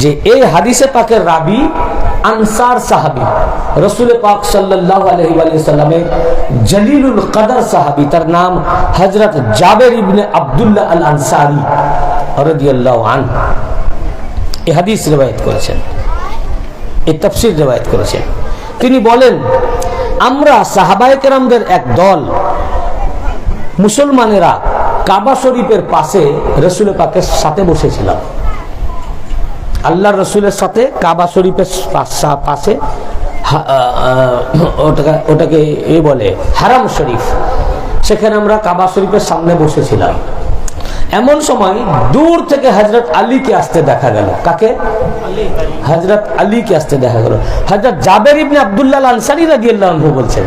যে এই হাদিসে পাকের রাবি আনসার সাহাবী, রাসূল পাক সাল্লাল্লাহু আলাইহি ওয়াসাল্লামের জলিলুল কদর সাহাবী, তার নাম হযরত জাবের ইবনে আব্দুল্লাহ আল আনসারী রাদিয়াল্লাহু আনহু। এই হাদিস রিওয়ায়াত করেছেন, এই তাফসীর রিওয়ায়াত করেছেন। তিনি বলেন, আমরা সাহাবায়ে কেরামদের এক দল মুসলমানেরা কাবা শরীফের পাশে রাসূল পাকের সাথে বসেছিলাম। আল্লাহর রাসূলের সাথে কাবা শরীফের পাশে, ওটাকে বলে হারাম শরীফ, সেখানে আমরা কাবা শরীফের সামনে বসেছিলাম। এমন সময় দূর থেকে হযরত আলীকে আসতে দেখা গেল। কাকে? হযরত আলীকে আসতে দেখা গেল। হযরত জাবের ইবনে আব্দুল্লাহ আল আনসারী রাদিয়াল্লাহু আনহু বলছেন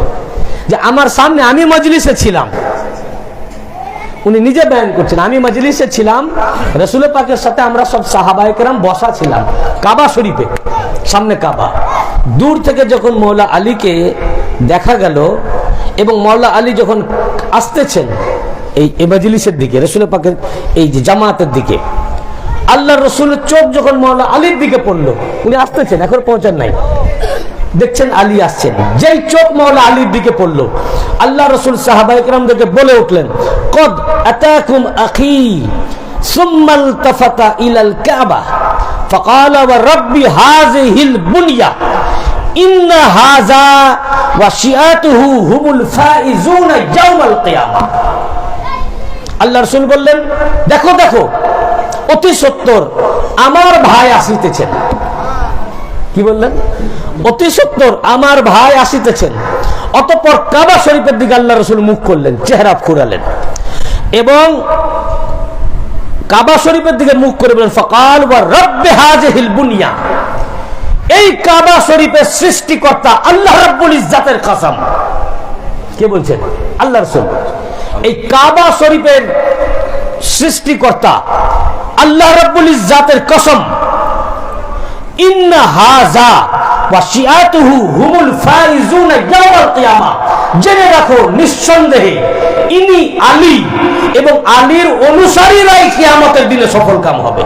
যে আমার সামনে, আমি মজলিসে ছিলাম, উনি নিজে বয়ান করছেন, আমি মজলিসে ছিলাম, রাসূল পাকের সাথে আমরা সব সাহাবায়ে কেরাম বসা ছিলাম কাবা শরীফে, সামনে কাবা। দূর থেকে যখন মওলা আলীকে দেখা গেল এবং মওলা আলী যখন আসতেছেন এই মজলিসের দিকে, রাসূল পাকের এই যে জামাতের দিকে, আল্লাহর রাসূলের চোখ যখন মওলা আলীর দিকে পড়লো, উনি আসতেছেন, এখন পৌঁছান নাই, দেখছেন আলী আসছেন, যেই চোখ মওলা আলীর দিকে পড়লো, আল্লাহ রাসূল সাহাবায়ে কেরামদেরকে বলে উঠলেন, কদ আতাকুম আখি সুম্মা ইলতাফাতা ইলাল কাবা ফাকালা ওয়া রাব্বি হাযিহিল বুনিয়া ইন্না হাযা ওয়া শিআতুহু হুমুল ফাইজুনা ইয়াউমাল কিয়ামা। আল্লাহ রাসূল বললেন, দেখো দেখো, অতি সত্বর আমার ভাই আসিতেছেন। কি বললেন? অতি সত্বর আমার ভাই আসিতেছেন। অতঃপর কাবা শরীফের দিকে আল্লাহ রাসূল মুখ করলেন, চেহারা ঘুরালেন এবং কাবা শরীফের দিকে মুখ করে বলেন, ফাকাল ওয়া রাব্বি হাযিহিল বুনিয়া, এই কাবা শরীফের সৃষ্টিকর্তা আল্লাহ রাব্বুল ইজ্জাতের কসম। কে বলছেন? আল্লাহ রাসূল। এই কাবা শরীফের সৃষ্টিকর্তা আল্লাহ রাব্বুল ইজ্জাতের কসম, ইন্না হাযা ওয়া শিআতুহু হুমুল ফাইজুনা ইয়াউমাল কিয়ামা, জেনে রাখো নিঃসন্দেহে ইনি আলী এবং আলীর অনুসারীরাই কিয়ামতের দিনে সফলকাম হবে।